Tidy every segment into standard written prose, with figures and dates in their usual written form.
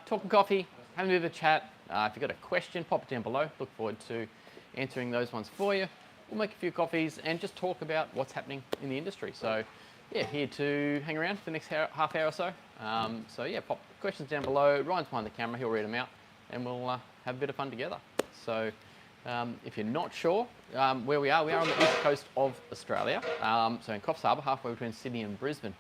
talking coffee, having a bit of a chat. If you've got a question, pop it down below. Look forward to answering those ones for you. We'll make a few coffees and just talk about what's happening in the industry. So, yeah, here to hang around for the next half hour or so. So, yeah, pop questions down below. Ryan's behind the camera. He'll read them out and we'll have a bit of fun together. So, if you're not sure where we are on the east coast of Australia. So in Coffs Harbour, halfway between Sydney and Brisbane.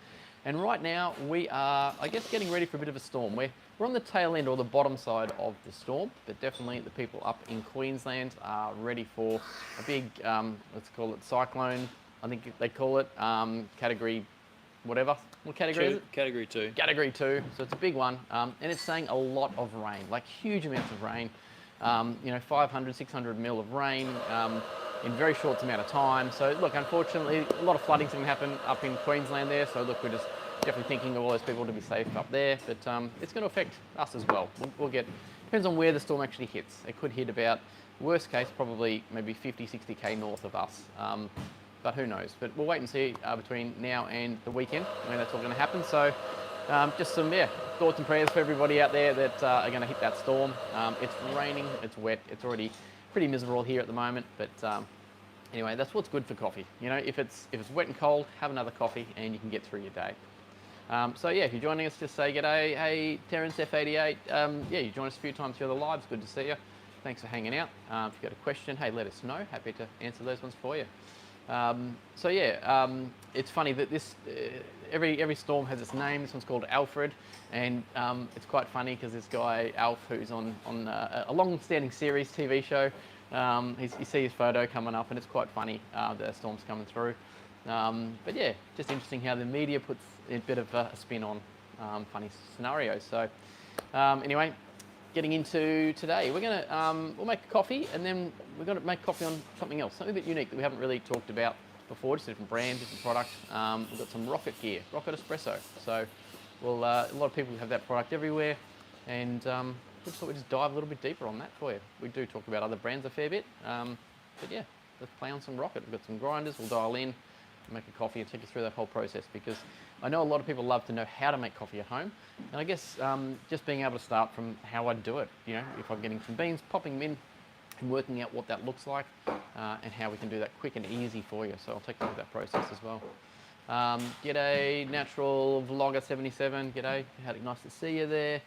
And right now we are, I guess, getting ready for a bit of a storm. We're on the tail end or the bottom side of the storm, but definitely the people up in Queensland are ready for a big, let's call it cyclone. I think they call it category, whatever. What category is it? Category 2. Category 2. So it's a big one, and it's saying a lot of rain, like huge amounts of rain. 500, 600 mil of rain in a very short amount of time. So look, unfortunately, a lot of flooding's going to happen up in Queensland there. So look, we're just definitely thinking of all those people to be safe up there. But it's going to affect us as well. We'll get, depends on where the storm actually hits. It could hit about, worst case, probably maybe 50, 60K north of us. But who knows? But we'll wait and see between now and the weekend when that's all going to happen. So just some thoughts and prayers for everybody out there that are going to hit that storm. It's raining, it's wet, it's already pretty miserable here at the moment. But anyway, that's what's good for coffee. You know, if it's wet and cold, have another coffee and you can get through your day. So yeah, if you're joining us, just say g'day. Hey, Terence F88. Yeah, you joined us a few times through the lives. Good to see you. Thanks for hanging out. If you've got a question, hey, let us know. Happy to answer those ones for you. So yeah, it's funny that this every storm has its name. This one's called Alfred, and it's quite funny because this guy Alf, who's on a long-standing series TV show, you see his photo coming up, and it's quite funny that the storm's coming through. But yeah, just interesting how the media puts a bit of a spin on funny scenarios. So anyway, getting into today, we'll make a coffee, and then we're going to make coffee on something else, something a bit unique that we haven't really talked about before, just a different brand, different product. We've got some Rocket gear, Rocket Espresso. So a lot of people have that product everywhere, and we just thought we'd just dive a little bit deeper on that for you. We do talk about other brands a fair bit, but yeah, let's play on some Rocket. We've got some grinders, we'll dial in, make a coffee and take you through that whole process, because I know a lot of people love to know how to make coffee at home, and I guess just being able to start from how I do it, you know, if I'm getting some beans, popping them in and working out what that looks like and how we can do that quick and easy for you. So I'll take you through that process as well. G'day, Natural Vlogger 77, g'day, nice to see you there.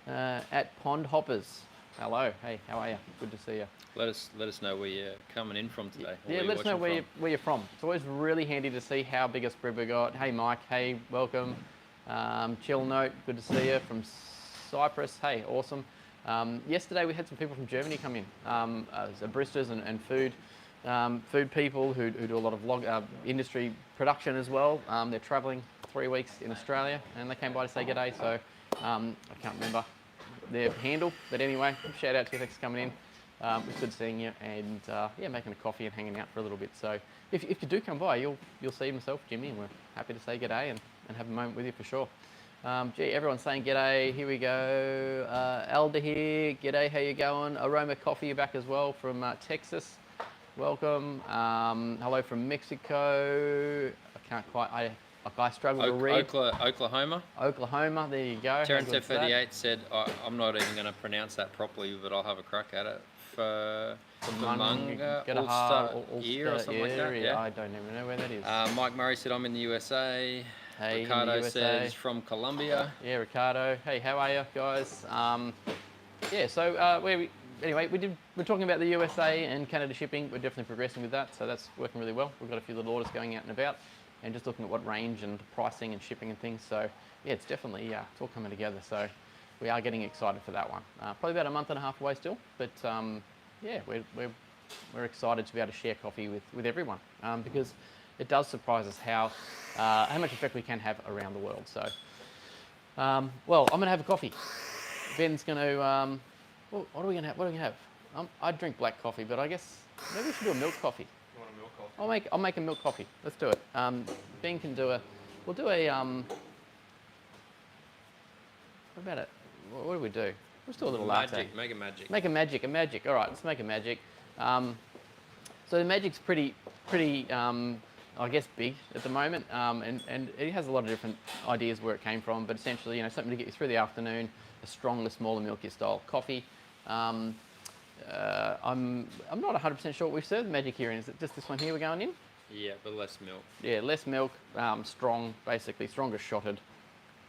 At Pond Hoppers, hello, hey, how are you? Good to see you. Let us know where you're coming in from today. Yeah, let us know where you're from. It's always really handy to see how big a spread we got. Hey Mike, hey, welcome. Chill Note, good to see you from Cyprus. Hey, awesome. Yesterday we had some people from Germany come in, baristas and food people who do a lot of industry production as well. They're travelling 3 weeks in Australia, and they came by to say g'day. So I can't remember their handle, but anyway, shout out to you. Thanks for coming in. It was good seeing you, and yeah, making a coffee and hanging out for a little bit. So if you do come by, you'll see myself, Jimmy, and we're happy to say g'day and have a moment with you for sure. Gee, everyone's saying g'day. Here we go. Elder here. G'day, how you going? Aroma Coffee, you're back as well from Texas. Welcome. Hello from Mexico. I can't quite. I struggle to read. Oklahoma. Oklahoma. There you go. Terence F88 said, I'm not even going to pronounce that properly, but I'll have a crack at it. Famanga, Ulster or something like that. Yeah. I don't even know where that is. Mike Murray said, I'm in the USA. Hey, Ricardo in the USA. says, from Colombia. Yeah, Ricardo. Hey, how are you guys? Yeah, so we're talking about the USA and Canada shipping. We're definitely progressing with that, so that's working really well. We've got a few little orders going out and about, and just looking at what range and pricing and shipping and things. So yeah, it's definitely, it's all coming together. So we are getting excited for that one. Probably about a month and a half away still, but yeah, we're excited to be able to share coffee with everyone, because it does surprise us how much effect we can have around the world. So, well, I'm gonna have a coffee. Ben's gonna, what are we gonna have? I drink black coffee, but I guess maybe we should do a milk coffee. You want a milk coffee? I'll make a milk coffee. Let's do it. Ben can do we'll do a, what about it? What do we do? Let's do a little latte. Make a magic. Make a magic. All right, let's make a magic. So the magic's pretty, I guess, big at the moment, and it has a lot of different ideas where it came from, but essentially, something to get you through the afternoon, a stronger, smaller, milkier style coffee. I'm not 100% sure what we serve the magic here in. Is it just this one here we're going in? Yeah, but less milk. Yeah, less milk, strong, basically stronger shotted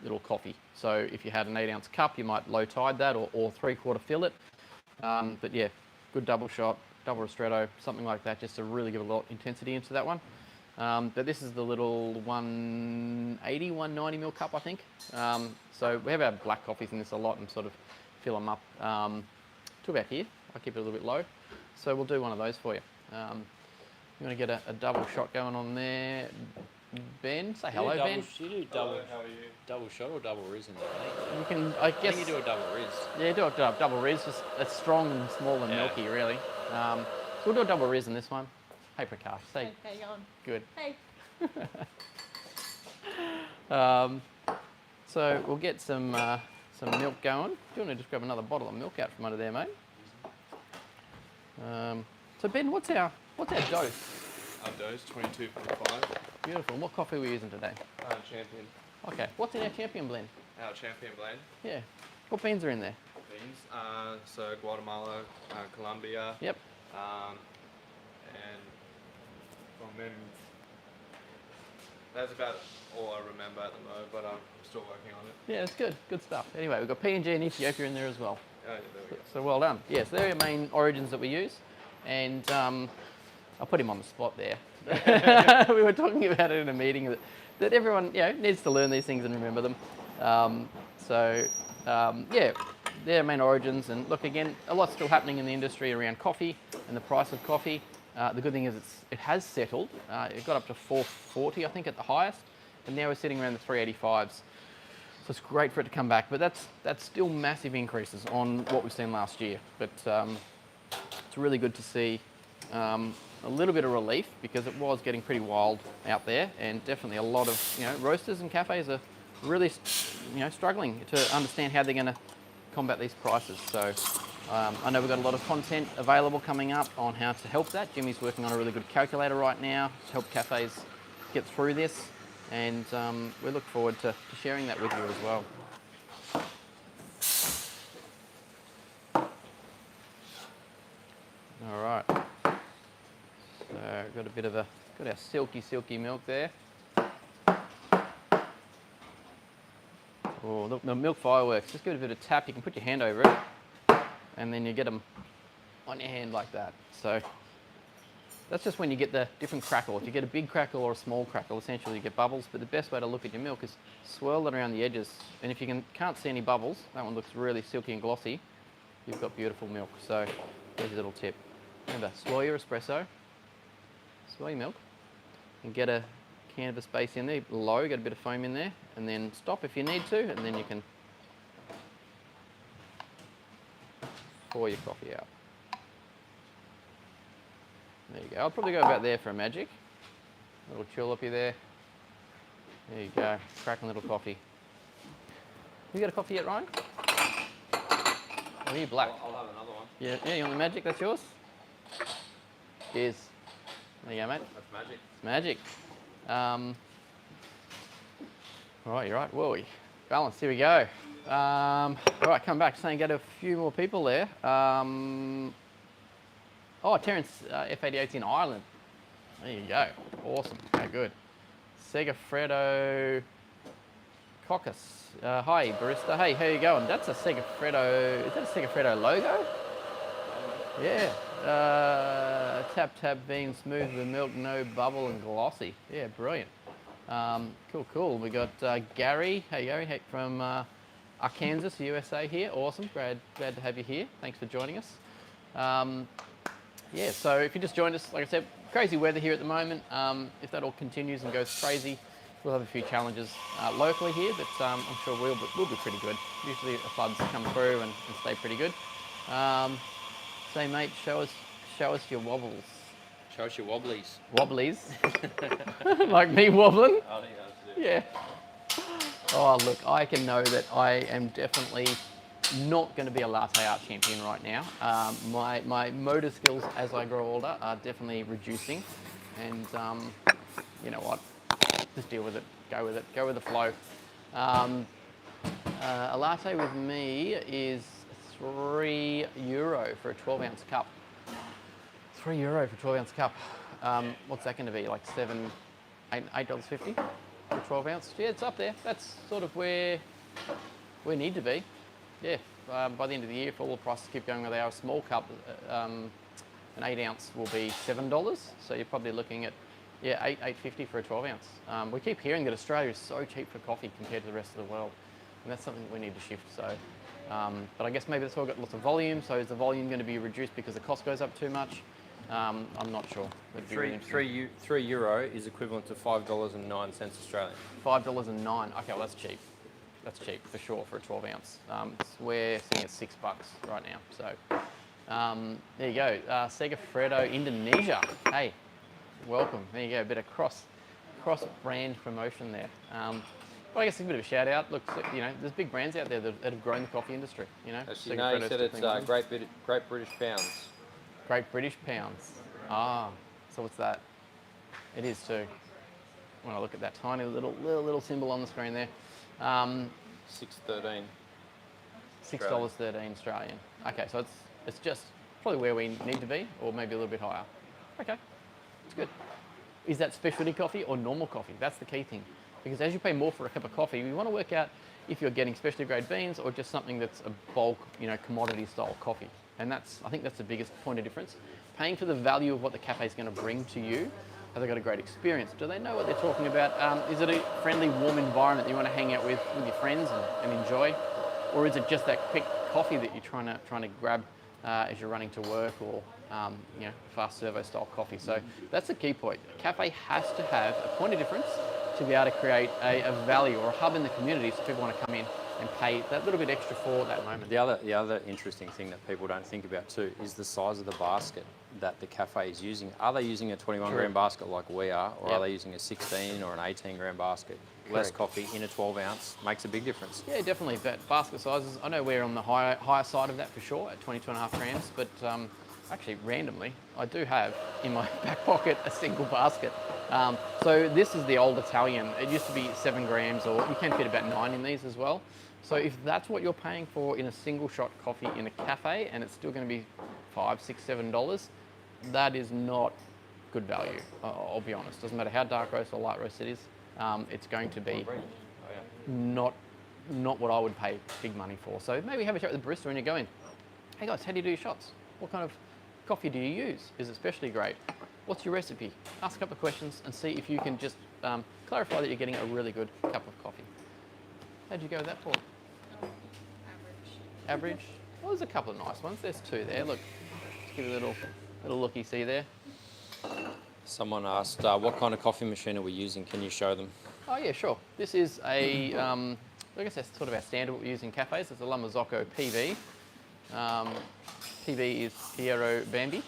little coffee. So if you had an 8-ounce cup, you might low tide that or 3/4 fill it. But yeah, good double shot, double ristretto, something like that, just to really give a lot of intensity into that one. But this is the little 180, 190 ml cup, I think. So we have our black coffees in this a lot and sort of fill them up to about here. I keep it a little bit low. So we'll do one of those for you. You want to get a double shot going on there. Ben, say hello, Ben. You do double, How are you? double shot or double riz in there, mate? You can, I guess. I think you do a double riz. Yeah, do a double riz, just it's strong and small and Yeah. milky, really. So we'll do a double riz in this one. Hey, Prakash, say Hey, how you going? good. Hey. So we'll get some milk going. Do you want to just grab another bottle of milk out from under there, mate? So Ben, what's our dose? Our dose, 22.5. Beautiful. And what coffee are we using today? Champion. Okay. What's in our champion blend? Our champion blend. Yeah. What beans are in there? Beans. So Guatemala, Colombia. Yep. And from then, that's about all I remember at the moment, but I'm still working on it. Yeah, it's good. Good stuff. Anyway, we've got PNG and Ethiopia in there as well. Oh, yeah, there we go. So well done. Yeah, so they're your main origins that we use. And I'll put him on the spot there. We were talking about it in a meeting that everyone needs to learn these things and remember them. Yeah, they're main origins. And look, again, a lot's still happening in the industry around coffee and the price of coffee. The good thing is it has settled. It got up to $4.40, I think, at the highest. And now we're sitting around the 385s. So it's great for it to come back. But that's still massive increases on what we've seen last year. But it's really good to see a little bit of relief because it was getting pretty wild out there, and definitely a lot of roasters and cafes are really struggling to understand how they're going to combat these prices. So I know we've got a lot of content available coming up on how to help that. Jimmy's working on a really good calculator right now to help cafes get through this, and we look forward to sharing that with you as well. All right. So got our silky milk there. Oh, look, the milk fireworks. Just give it a bit of tap. You can put your hand over it, and then you get them on your hand like that. So that's just when you get the different crackle. If you get a big crackle or a small crackle, essentially you get bubbles. But the best way to look at your milk is swirl it around the edges. And if you can't see any bubbles, that one looks really silky and glossy. You've got beautiful milk. So there's a little tip. Remember, swirl your espresso, swirl your milk, and get a canvas base in there, low, get a bit of foam in there, and then stop if you need to, and then you can pour your coffee out. There you go. I'll probably go about there for a magic. A little tulipy there. There you go. Cracking little coffee. You got a coffee yet, Ryan? Or are you black? I'll have another one. Yeah, you want the magic? That's yours? Cheers. There you go, mate. That's magic. It's magic. All right, you're right. Whoa, balance. Here we go. All right, come back. Saying get a few more people there. Oh, Terence F88's in Ireland. There you go. Awesome. Okay, good. Segafredo Caucus. Hi, barista. Hey, how you going? That's a Segafredo. Is that a Segafredo logo? Yeah. Tap bean, smooth with milk, no bubble and glossy. Yeah, brilliant. Cool. We got Gary. Hey, Gary, from Arkansas, USA here. Awesome. Glad to have you here. Thanks for joining us. Yeah, so if you just joined us, like I said, crazy weather here at the moment. If that all continues and goes crazy, we'll have a few challenges locally here, but I'm sure we'll be pretty good. Usually the floods come through and stay pretty good. Say, mate, show us your wobbles. Show us your wobblies. Wobblies? Like me wobbling? I think that's it. Yeah. Oh, look, I can know that I am definitely not going to be a latte art champion right now. My motor skills as I grow older are definitely reducing, and you know what? Just deal with it. Go with it. Go with the flow. A latte with me is €3 for a 12-ounce cup. €3 for a 12-ounce cup. What's that going to be? Like $8.50 for a 12-ounce? Yeah, it's up there. That's sort of where we need to be. Yeah, by the end of the year, if all the prices keep going where they are, a small cup, an 8-ounce will be $7. So you're probably looking at, yeah, $8.50 for a 12-ounce. We keep hearing that Australia is so cheap for coffee compared to the rest of the world, and that's something we need to shift. So, but I guess maybe that's all got lots of volume. So is the volume going to be reduced because the cost goes up too much? I'm not sure. €3 is equivalent to $5.09 Australian. $5.09. Okay, well that's cheap. That's cheap for sure for a 12-ounce. We're sitting at $6 right now. So there you go. Segafredo Indonesia. Hey, welcome. There you go. A bit of cross brand promotion there. But I guess a bit of a shout out. Look, you know, there's big brands out there that have grown the coffee industry. You know, Actually, no, you said it's Great British Pounds. Great British Pounds. Ah, so what's that? It is too. When I look at that tiny little symbol on the screen there. $6.13. $6.13 Australian. Okay, so it's just probably where we need to be, or maybe a little bit higher. Okay, it's good. Is that specialty coffee or normal coffee? That's the key thing. Because as you pay more for a cup of coffee, we want to work out if you're getting specialty grade beans or just something that's a bulk, you know, commodity style coffee. And I think that's the biggest point of difference. Paying for the value of what the cafe is going to bring to you. Have they got a great experience? Do they know what they're talking about? Is it a friendly, warm environment that you want to hang out with your friends and enjoy? Or is it just that quick coffee that you're trying to grab as you're running to work, or you know, fast servo style coffee? So that's the key point. A cafe has to have a point of difference to be able to create a value or a hub in the community so people want to come in and pay that little bit extra for that moment. The other interesting thing that people don't think about too is the size of the basket that the cafe is using. Are they using a 21 gram basket like we are, or are they using a 16 or an 18 gram basket? Less coffee in a 12 ounce makes a big difference. Yeah, definitely. But basket sizes, I know we're on the higher side of that for sure at 22.5 grams, but actually randomly, I do have in my back pocket a single basket. So this is the old Italian. It used to be 7 grams, or you can fit about 9 in these as well. So if that's what you're paying for in a single shot coffee in a cafe, and it's still going to be $5, $6, $7, that is not good value. I'll be honest. Doesn't matter how dark roast or light roast it is. It's going to be not what I would pay big money for. So maybe have a chat with the barista when you go in. Hey guys, how do you do your shots? What kind of coffee do you use? Is it specialty grade? What's your recipe? Ask a couple of questions and see if you can just clarify that you're getting a really good cup of coffee. How'd you go with that, Paul? Average. Well, there's a couple of nice ones. There's 2 there. Look, just give it a little looky-see there. Someone asked, what kind of coffee machine are we using? Can you show them? Oh yeah, sure. This is I guess that's sort of our standard what we use in cafes. It's a Marzocco PB. PB is Piero Bambi.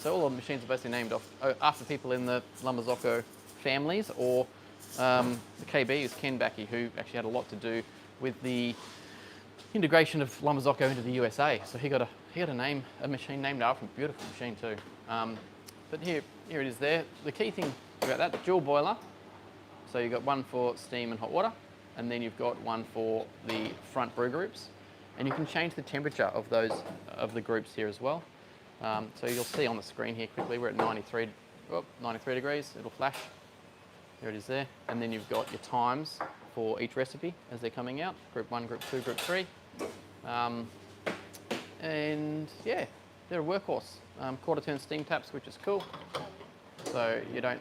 So all the machines are basically named after people in the Marzocco families, or the KB is Ken Backey, who actually had a lot to do with the integration of Marzocco into the USA. So he got a machine named after him. Beautiful machine too. But here it is there. The key thing about that, dual boiler. So you've got one for steam and hot water, and then you've got one for the front brew groups. And you can change the temperature of the groups here as well. So you'll see on the screen here quickly, we're at 93 degrees, it'll flash. There it is there. And then you've got your times for each recipe as they're coming out. Group 1, Group 2, Group 3. And yeah, they're a workhorse. Quarter turn steam taps, which is cool. So you don't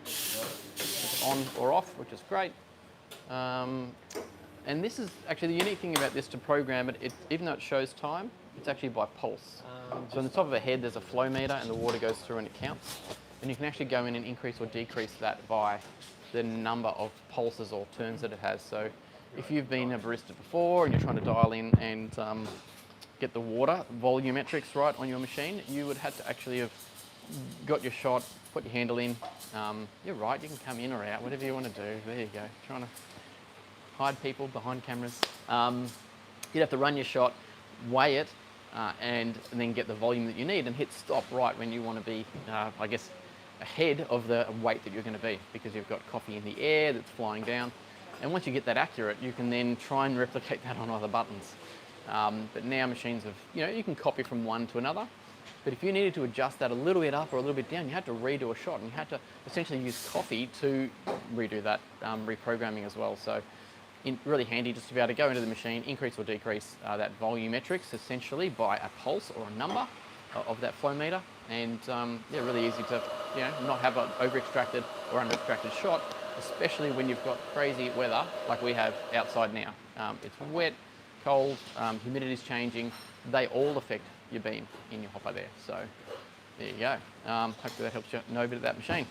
on or off, which is great. And this is actually the unique thing about this, to program it, even though it shows time, it's actually by pulse. So on the top of the head, there's a flow meter and the water goes through and it counts. And you can actually go in and increase or decrease that by the number of pulses or turns that it has. So if you've been a barista before and you're trying to dial in and get the water volumetrics right on your machine, you would have to actually have got your shot, put your handle in. You're right, you can come in or out, whatever you want to do. There you go. Trying to hide people behind cameras. You'd have to run your shot, weigh it, and then get the volume that you need and hit stop right when you want to be, I guess, ahead of the weight that you're going to be, because you've got coffee in the air that's flying down. And once you get that accurate, you can then try and replicate that on other buttons. But now machines have, you can copy from one to another. But if you needed to adjust that a little bit up or a little bit down, you had to redo a shot, and you had to essentially use coffee to redo that reprogramming as well. So really handy just to be able to go into the machine, increase or decrease that volumetrics essentially by a pulse or a number of that flow meter. And really easy to not have an over extracted or under extracted shot, especially when you've got crazy weather like we have outside now. It's wet, cold, humidity's changing. They all affect your beam in your hopper there. So there you go. Hopefully that helps you know a bit of that machine.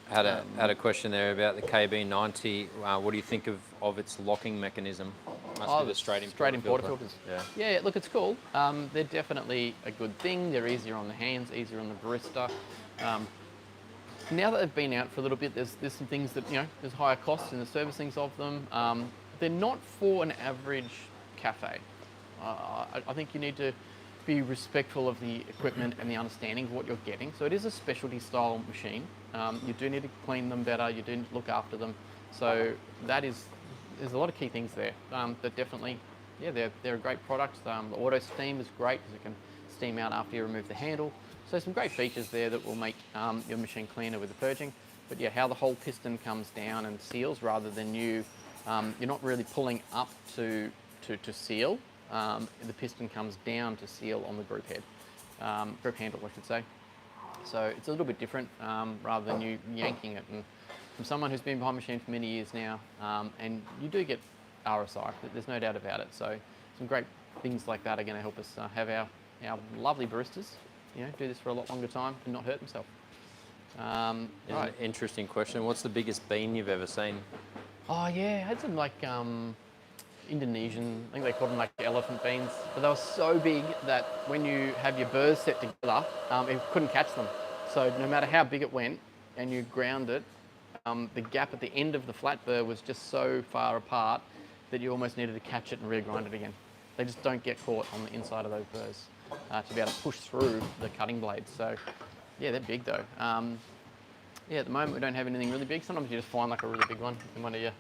Had a question there about the KB90. What do you think of its locking mechanism? Must be the straight in porta filters. Yeah, look, it's cool. They're definitely a good thing. They're easier on the hands, easier on the barista. Now that they've been out for a little bit, there's some things that, there's higher costs in the servicings of them. They're not for an average cafe. I think you need to be respectful of the equipment and the understanding of what you're getting. So it is a specialty style machine. You do need to clean them better. You do need to look after them. So there's a lot of key things there. But definitely, they're a great product. The auto steam is great because it can steam out after you remove the handle. So some great features there that will make your machine cleaner with the purging. But how the whole piston comes down and seals rather than you're not really pulling up to seal. The piston comes down to seal on the group head, group handle, I should say. So it's a little bit different rather than you yanking it. And from someone who's been behind machine for many years now, and you do get RSI, there's no doubt about it. So some great things like that are going to help us have our lovely baristas, do this for a lot longer time and not hurt themselves. Right. Interesting question. What's the biggest bean you've ever seen? Oh yeah, I had some Indonesian, I think they called them elephant beans, but they were so big that when you have your burrs set together, it couldn't catch them. So no matter how big it went and you ground it, the gap at the end of the flat burr was just so far apart that you almost needed to catch it and re-grind it again. They just don't get caught on the inside of those burrs to be able to push through the cutting blades. So yeah, they're big though. At the moment we don't have anything really big. Sometimes you just find a really big one in one of your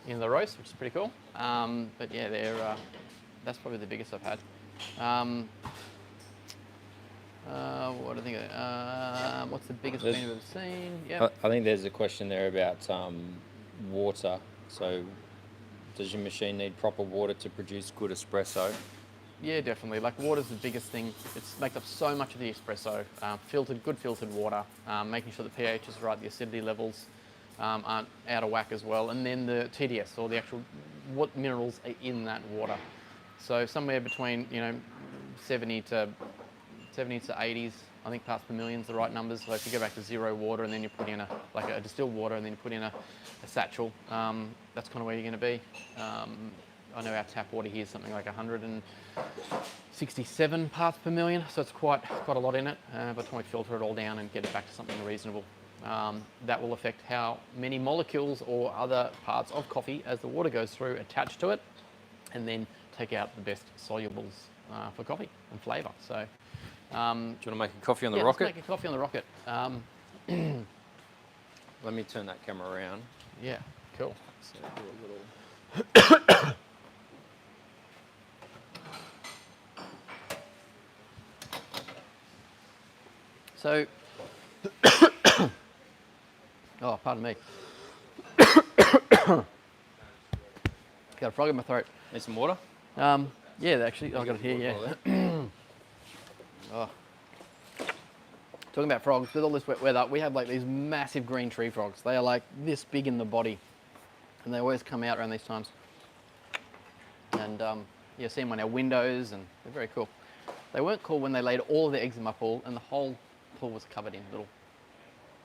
the roast, which is pretty cool. But yeah, that's probably the biggest I've had. What do I think? What's the biggest bean I've ever seen? Yeah. I think there's a question there about water. So, does your machine need proper water to produce good espresso? Yeah, definitely. Water's the biggest thing. It makes up so much of the espresso. Good filtered water, making sure the pH is right, the acidity levels aren't out of whack as well, and then the TDS, or the actual what minerals are in that water. So somewhere between 70 to 80s, I think parts per million is the right numbers. So if you go back to zero water and then you put in a distilled water and then you put in a satchel, that's kind of where you're going to be. I know our tap water here is something like 167 parts per million, so it's quite a lot in it. By the time we filter it all down and get it back to something reasonable, that will affect how many molecules or other parts of coffee as the water goes through attach to it, and then take out the best solubles for coffee and flavour. So, do you want to make a coffee on the Rocket? Let's make a coffee on the Rocket. Let me turn that camera around. Yeah, cool. So do a little. So, oh, pardon me. Got a frog in my throat. Need some water? Yeah, actually, I've got it here, yeah. Oh. Talking about frogs, with all this wet weather, we have these massive green tree frogs. They are this big in the body, and they always come out around these times. And you see them on our windows, and they're very cool. They weren't cool when they laid all of their eggs in my pool, and the whole pool was covered in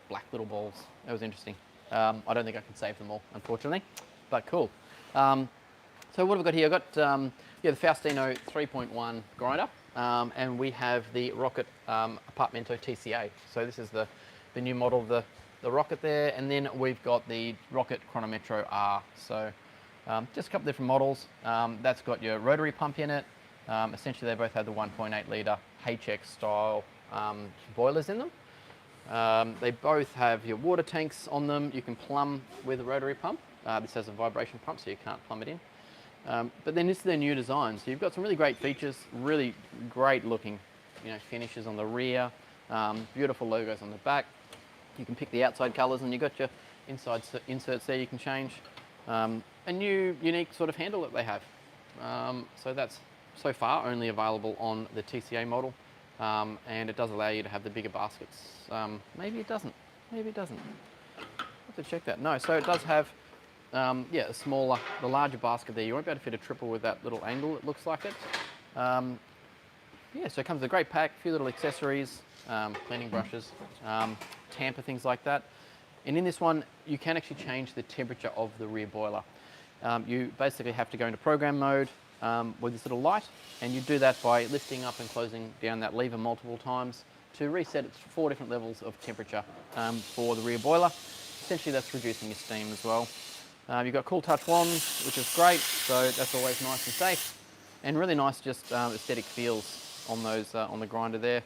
black little balls. That was interesting. I don't think I can save them all, unfortunately, but cool. So what have we got here? I've got the Faustino 3.1 grinder, and we have the Rocket Appartamento TCA. So this is the new model of the Rocket there, and then we've got the Rocket Chronometro R. So just a couple different models. That's got your rotary pump in it. Essentially, they both have the 1.8 litre HX style boilers in them. They both have your water tanks on them. You can plumb with a rotary pump. This has a vibration pump, so you can't plumb it in. But then this is their new design. So you've got some really great features, really great looking, finishes on the rear, beautiful logos on the back. You can pick the outside colours, and you've got your inside inserts there you can change. A new unique sort of handle that they have. So that's so far only available on the TCA model, and it does allow you to have the bigger baskets. Maybe it doesn't. Maybe it doesn't. I'll have to check that. No, so it does have, a smaller, the larger basket there. You won't be able to fit a triple with that little angle. It looks like it. So it comes with a great pack, a few little accessories, cleaning brushes, tamper, things like that. And in this one, you can actually change the temperature of the rear boiler. You basically have to go into program mode with this little light, and you do that by lifting up and closing down that lever multiple times to reset it to 4 different levels of temperature for the rear boiler. Essentially, that's reducing your steam as well. You've got cool touch wands, which is great, so that's always nice and safe. And really nice just aesthetic feels on those on the grinder there.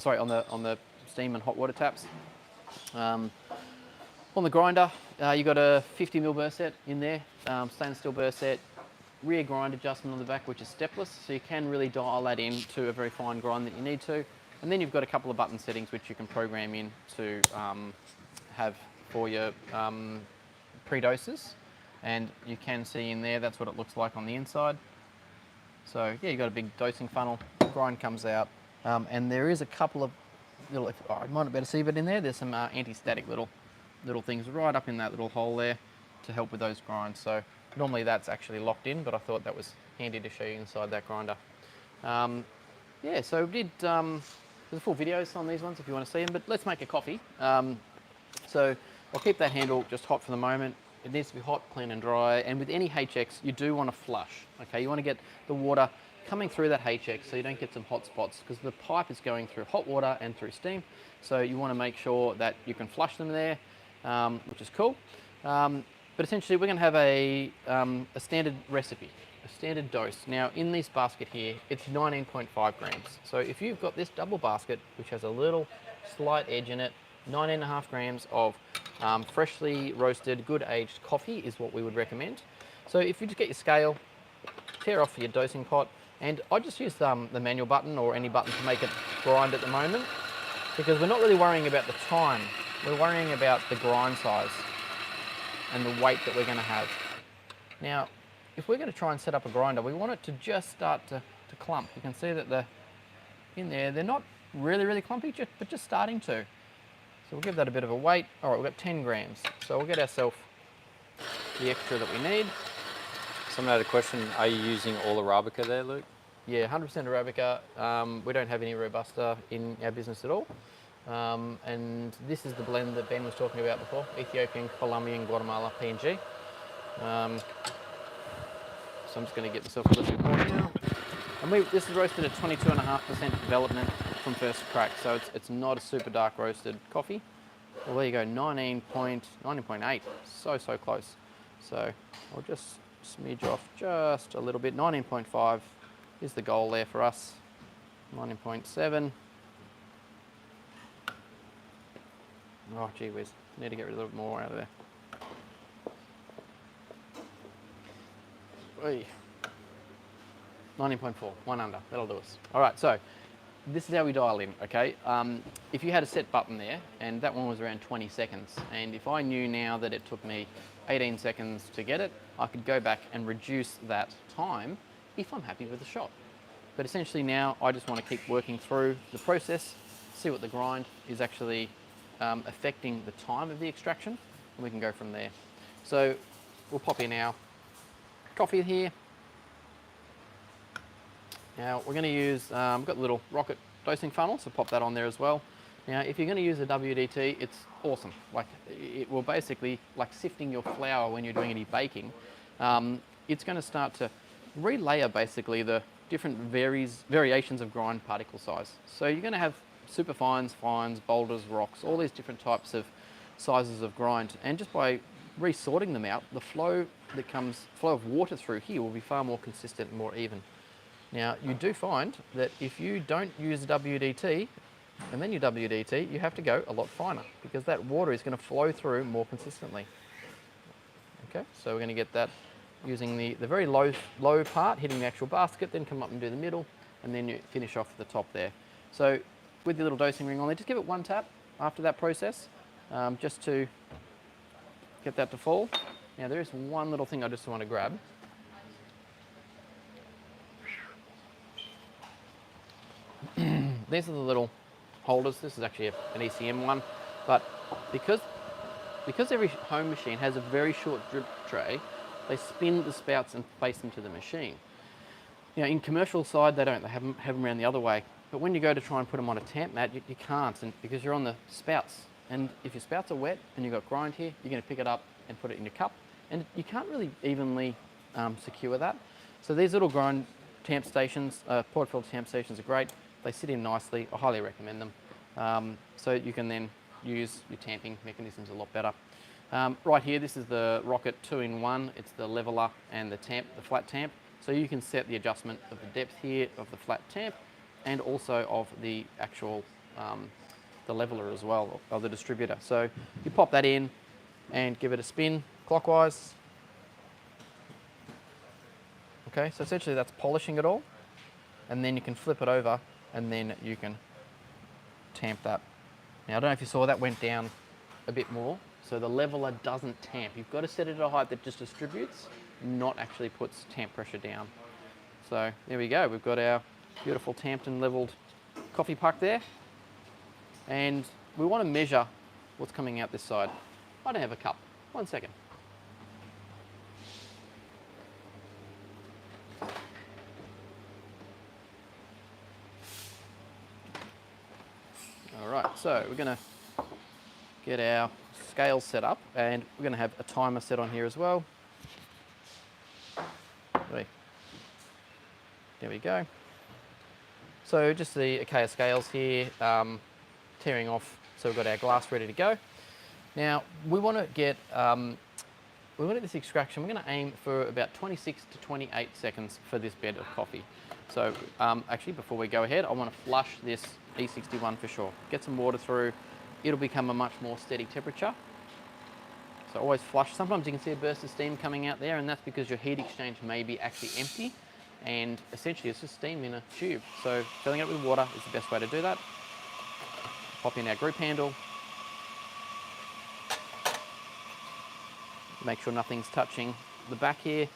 On the steam and hot water taps. On the grinder, you've got a 50mm burr set in there, stainless steel burr set, rear grind adjustment on the back, which is stepless, so you can really dial that in to a very fine grind that you need to. And then you've got a couple of button settings which you can program in to have for your pre-doses. And you can see in there, that's what it looks like on the inside. So yeah, you've got a big dosing funnel, grind comes out, and there is a couple of little, I might not be able to see, but in there's some anti-static little things right up in that little hole there to help with those grinds. So normally that's actually locked in, but I thought that was handy to show you inside that grinder. So we did, there's full videos on these ones if you want to see them, but let's make a coffee. So I'll keep that handle just hot for the moment. It needs to be hot, clean and dry, and with any HX you do want to flush, okay? You want to get the water coming through that HX so you don't get some hot spots, because the pipe is going through hot water and through steam, so you want to make sure that you can flush them there, which is cool. But essentially we're going to have a standard recipe, a standard dose. Now in this basket here, it's 19.5 grams. So if you've got this double basket, which has a little slight edge in it, 19.5 grams of freshly roasted, good aged coffee is what we would recommend. So if you just get your scale, tear off your dosing pot, and I just use the manual button or any button to make it grind at the moment, because we're not really worrying about the time. We're worrying about the grind size and the weight that we're going to have. Now, if we're going to try and set up a grinder, we want it to just start to clump. You can see that in there, they're not really clumpy, but just starting to. So we'll give that a bit of a weight. All right, we've got 10 grams. So we'll get ourselves the extra that we need. Someone had a question, are you using all Arabica there, Luke? Yeah, 100% Arabica. We don't have any Robusta in our business at all. And this is the blend that Ben was talking about before, Ethiopian, Colombian, Guatemala, PNG. So I'm just going to get myself a little bit more now. And this is roasted at 22.5% development from first crack, so it's not a super dark roasted coffee. Well, there you go, 19.8, so close. So I'll just smidge off just a little bit. 19.5 is the goal there for us. 19.7. Oh, gee whiz, need to get rid of a little bit more out of there. Oy. 19.4, one under, that'll do us. All right, so this is how we dial in, okay? If you had a set button there, and that one was around 20 seconds, and if I knew now that it took me 18 seconds to get it, I could go back and reduce that time if I'm happy with the shot. But essentially now, I just want to keep working through the process, see what the grind is actually affecting the time of the extraction, and we can go from there. So we'll pop in our coffee here. Now we're going to use, we've got the little Rocket dosing funnel, so pop that on there as well. Now if you're going to use a WDT, it's awesome. Like it will basically, like sifting your flour when you're doing any baking, it's going to start to relayer basically the different variations of grind particle size. So you're going to have super fines, boulders, rocks, all these different types of sizes of grind, and just by resorting them out, the flow of water through here will be far more consistent and more even. Now, you do find that if you don't use WDT, and then you WDT, you have to go a lot finer, because that water is going to flow through more consistently. Okay, so we're going to get that using the very low part, hitting the actual basket, then come up and do the middle, and then you finish off at the top there. So with the little dosing ring on there, just give it one tap after that process, just to get that to fall. Now there is one little thing I just want to grab. These are the little holders. This is actually an ECM one, but because every home machine has a very short drip tray, they spin the spouts and face them to the machine. You know, in commercial side, they don't. They have them around the other way. But when you go to try and put them on a tamp mat, you can't, and because you're on the spouts. And if your spouts are wet and you've got grind here, you're going to pick it up and put it in your cup, and you can't really evenly secure that. So these little grind tamp stations, portfolio tamp stations are great. They sit in nicely. I highly recommend them. So you can then use your tamping mechanisms a lot better. Right here, this is the Rocket 2-in-1. It's the leveler and the tamp, the flat tamp. So you can set the adjustment of the depth here of the flat tamp, and also of the actual the leveler as well, of the distributor. So you pop that in and give it a spin clockwise. Okay, so essentially that's polishing it all, and then you can flip it over and then you can tamp that. Now I don't know if you saw that went down a bit more. So the leveler doesn't tamp. You've got to set it at a height that just distributes, not actually puts tamp pressure down. So there we go. We've got our beautiful tamped and leveled coffee puck there. And we want to measure what's coming out this side. I don't have a cup. 1 second. All right, so we're going to get our scale set up, and we're going to have a timer set on here as well. There we go. So just the Acaia scales here, tearing off, so we've got our glass ready to go. Now we want to get this extraction. We're going to aim for about 26 to 28 seconds for this bed of coffee. So actually, before we go ahead, I want to flush this E61 for sure. Get some water through. It'll become a much more steady temperature. So always flush. Sometimes you can see a burst of steam coming out there, and that's because your heat exchange may be actually empty, and essentially it's just steam in a tube. So filling it with water is the best way to do that. Pop in our group handle. Make sure nothing's touching the back here.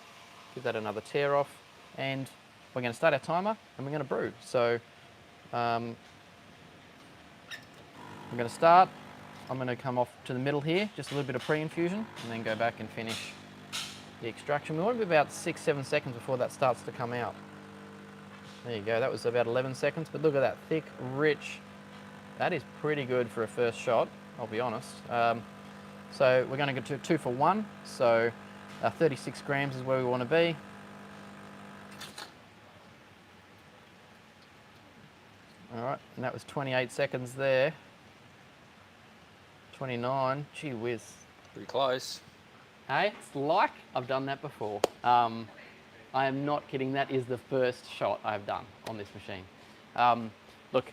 Give that another tear off, and we're going to start our timer and we're going to brew. So I'm going to start. I'm going to come off to the middle here, just a little bit of pre-infusion, and then go back and finish the extraction. We want to be about 6-7 seconds before that starts to come out. There you go, that was about 11 seconds, but look at that, thick, rich. That is pretty good for a first shot, I'll be honest. So we're going to go to 2 for 1, so 36 grams is where we want to be. All right, and that was 28 seconds there. 29, gee whiz. Pretty close. Hey, it's like I've done that before. I am not kidding, that is the first shot I've done on this machine. Look,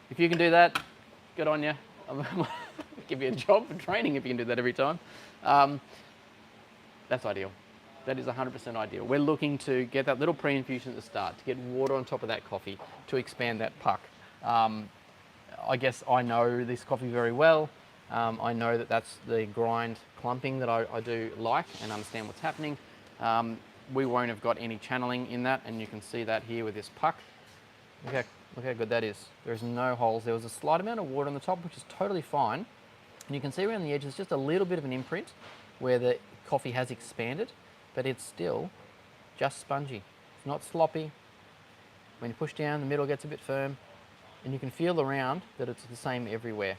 if you can do that, good on you. I'll give you a job for training if you can do that every time. That's ideal. That is 100% ideal. We're looking to get that little pre-infusion at the start, to get water on top of that coffee, to expand that puck. I guess I know this coffee very well. I know that that's the grind clumping that I do like and understand what's happening. We won't have got any channeling in that, and you can see that here with this puck. Look how good that is. There's no holes. There was a slight amount of water on the top, which is totally fine. And you can see around the edges just a little bit of an imprint where the coffee has expanded, but it's still just spongy. It's not sloppy. When you push down, the middle gets a bit firm, and you can feel around that it's the same everywhere.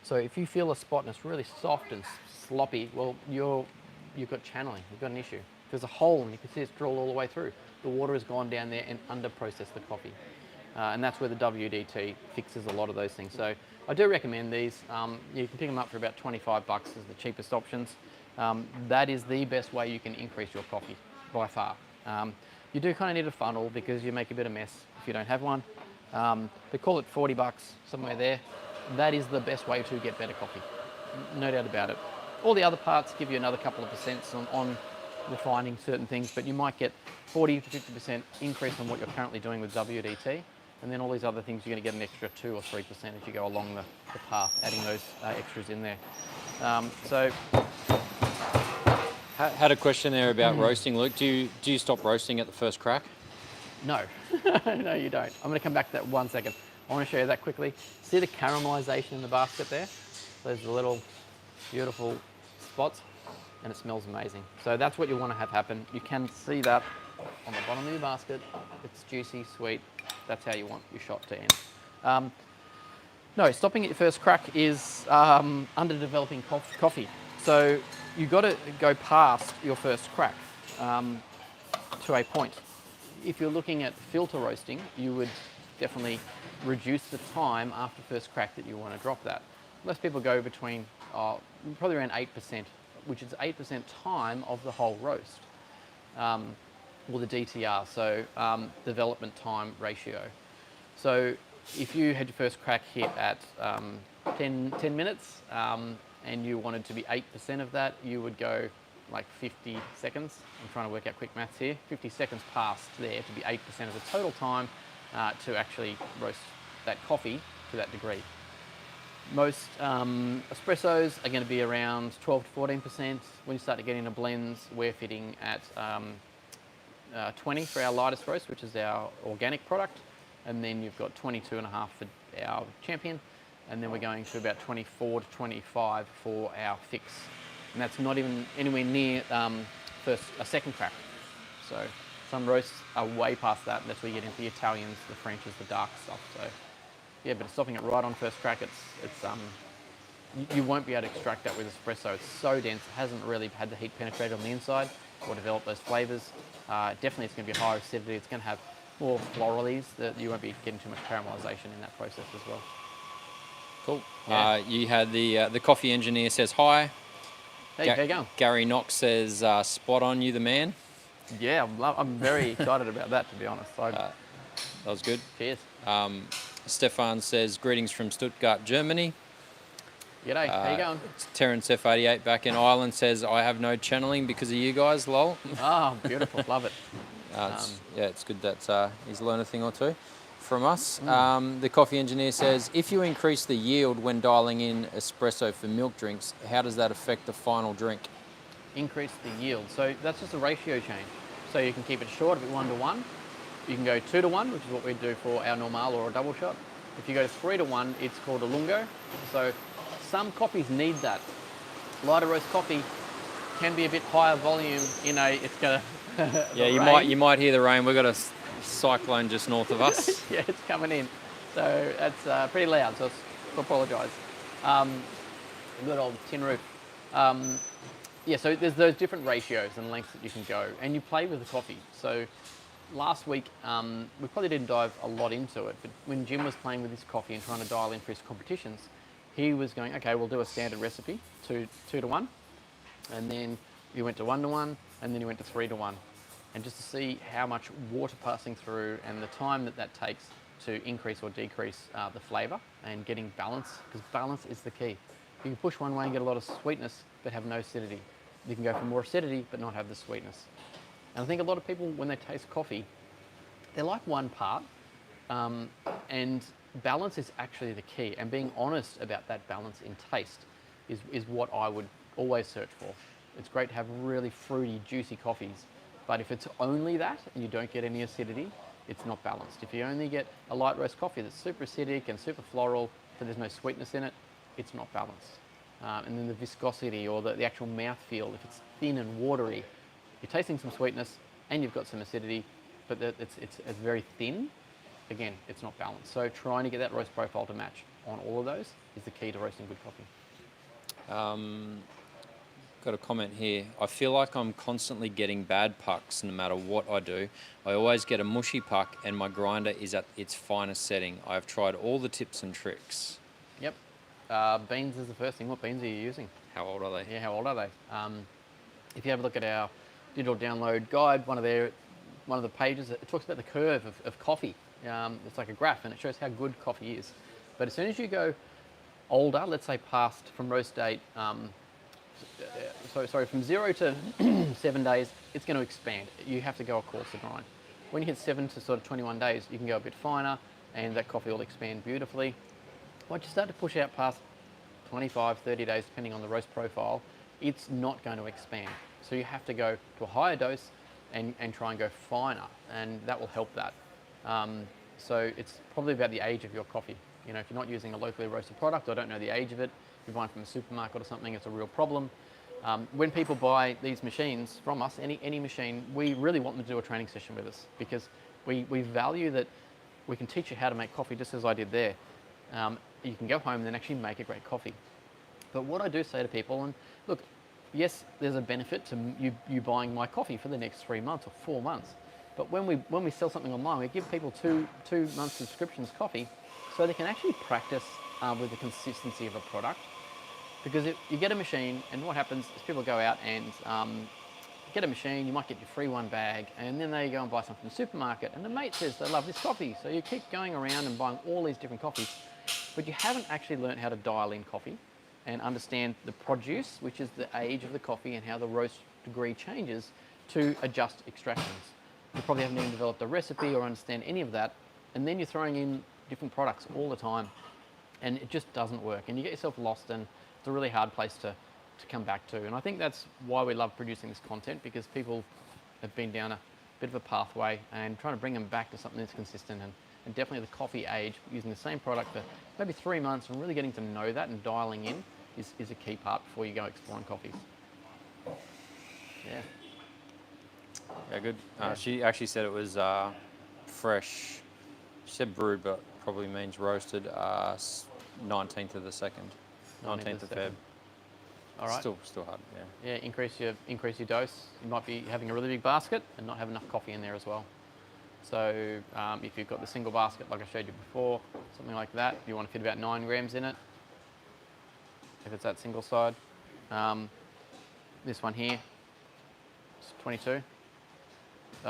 So if you feel a spot and it's really soft and sloppy, well, you've got channeling, you've got an issue. There's a hole and you can see it's drilled all the way through. The water has gone down there and under-processed the coffee. And that's where the WDT fixes a lot of those things. So I do recommend these. You can pick them up for about 25 bucks as the cheapest options. That is the best way you can increase your coffee by far. You do kind of need a funnel because you make a bit of mess if you don't have one. But call it 40 bucks, somewhere there. That is the best way to get better coffee. No doubt about it. All the other parts give you another couple of percents on refining certain things, but you might get 40 to 50% increase on what you're currently doing with WDT. And then all these other things, you're going to get an extra 2 or 3% as you go along the path, adding those extras in there. So, Had a question there about roasting, Luke. Do you stop roasting at the first crack? no, no, you don't. I'm going to come back to that 1 second. I want to show you that quickly. See the caramelization in the basket there? Those little beautiful spots, and it smells amazing. So that's what you want to have happen. You can see that on the bottom of your basket. It's juicy, sweet. That's how you want your shot to end. No, stopping at your first crack is underdeveloping coffee. So you've got to go past your first crack to a point. If you're looking at filter roasting, you would definitely reduce the time after first crack that you want to drop that. Most people go between probably around 8%, which is 8% time of the whole roast, or the DTR, so development time ratio. So if you had your first crack hit at 10 minutes and you wanted to be 8% of that, you would go like 50 seconds. I'm trying to work out quick maths here. 50 seconds past there to be 8% of the total time to actually roast that coffee to that degree. Most espressos are going to be around 12 to 14%. When you start to get into blends, we're fitting at 20 for our lightest roast, which is our organic product. And then you've got 22.5 for our champion. And then we're going to about 24 to 25 for our fix. And that's not even anywhere near a second crack. So some roasts are way past that. That's where you get into the Italians, the Frenches, the dark stuff. So yeah, but stopping it right on first crack, you won't be able to extract that with espresso. It's so dense, it hasn't really had the heat penetrate on the inside or develop those flavors. Definitely it's going to be higher acidity. It's going to have more floralies that you won't be getting too much caramelization in that process as well. Cool. Yeah. You had the coffee engineer says hi. Hey, how you going? Gary Knox says, spot on, you the man. Yeah, I'm very excited about that, to be honest. That was good. Cheers. Stefan says, greetings from Stuttgart, Germany. G'day, how you going? Terence F88 back in Ireland says, I have no channeling because of you guys, lol. Oh, beautiful, love it. It's good that he's learned a thing or two from us. The coffee engineer says, if you increase the yield when dialing in espresso for milk drinks, how does that affect the final drink? Increase the yield. So that's just a ratio change. So you can keep it short of it 1 to 1. You can go 2 to 1, which is what we do for our normal or a double shot. If you go to 3 to 1, it's called a lungo. So some coffees need that. Lighter roast coffee can be a bit higher volume in it's gonna Yeah, you might hear the rain. We've got a cyclone just north of us. Yeah, it's coming in. So that's pretty loud, so I apologise. Good old tin roof. Yeah, so there's those different ratios and lengths that you can go, and you play with the coffee. So last week, we probably didn't dive a lot into it, but when Jim was playing with his coffee and trying to dial in for his competitions, he was going, okay, we'll do a standard recipe, 2 to 1, and then you went to 1 to 1, and then you went to 3 to 1. And just to see how much water passing through and the time that takes to increase or decrease the flavour and getting balance, because balance is the key. You can push one way and get a lot of sweetness, but have no acidity. You can go for more acidity, but not have the sweetness. And I think a lot of people, when they taste coffee, they like one part, and balance is actually the key. And being honest about that balance in taste is what I would always search for. It's great to have really fruity, juicy coffees, but if it's only that and you don't get any acidity, it's not balanced. If you only get a light roast coffee that's super acidic and super floral, but there's no sweetness in it, it's not balanced. And then the viscosity or the actual mouthfeel, if it's thin and watery, you're tasting some sweetness and you've got some acidity, but it's very thin. Again, it's not balanced. So trying to get that roast profile to match on all of those is the key to roasting good coffee. Got a comment here. I feel like I'm constantly getting bad pucks no matter what I do. I always get a mushy puck and my grinder is at its finest setting. I've tried all the tips and tricks. Yep. Beans is the first thing. What beans are you using? How old are they? Yeah, how old are they? If you have a look at our digital download guide, one of the pages, it talks about the curve of coffee. It's like a graph and it shows how good coffee is. But as soon as you go older, let's say past from roast date from 0 to 7 days, it's going to expand. You have to go a coarser grind. When you hit 7 to sort of 21 days, you can go a bit finer, and that coffee will expand beautifully. Once you start to push out past 25, 30 days, depending on the roast profile, it's not going to expand. So you have to go to a higher dose and try and go finer, and that will help that. So it's probably about the age of your coffee. You know, if you're not using a locally roasted product or don't know the age of it, if you're buying from a supermarket or something, it's a real problem. When people buy these machines from us, any machine, we really want them to do a training session with us, because we value that we can teach you how to make coffee just as I did there. You can go home and then actually make a great coffee. But what I do say to people, and look, yes, there's a benefit to you buying my coffee for the next 3 months or 4 months. But when we sell something online, we give people two month subscriptions coffee, so they can actually practice with the consistency of a product. Because you get a machine, and what happens is people go out and get a machine, you might get your free one bag, and then they go and buy some from the supermarket, and the mate says they love this coffee. So you keep going around and buying all these different coffees, but you haven't actually learned how to dial in coffee and understand the produce, which is the age of the coffee, and how the roast degree changes to adjust extractions. You probably haven't even developed a recipe or understand any of that, and then you're throwing in different products all the time, and it just doesn't work, and you get yourself lost, and it's a really hard place to come back to. And I think that's why we love producing this content, because people have been down a bit of a pathway, and trying to bring them back to something that's consistent, and definitely the coffee age, using the same product for maybe 3 months and really getting to know that and dialing in is a key part before you go exploring coffees. Yeah. Yeah, good. Yeah. She actually said it was fresh. She said brewed, but probably means roasted. 19th of the 2nd. 19th of Feb. All right. Still hard. Yeah. Yeah, increase your dose. You might be having a really big basket and not have enough coffee in there as well. So if you've got the single basket like I showed you before, something like that, you want to fit about 9 grams in it, if it's that single side. This one here, it's 22.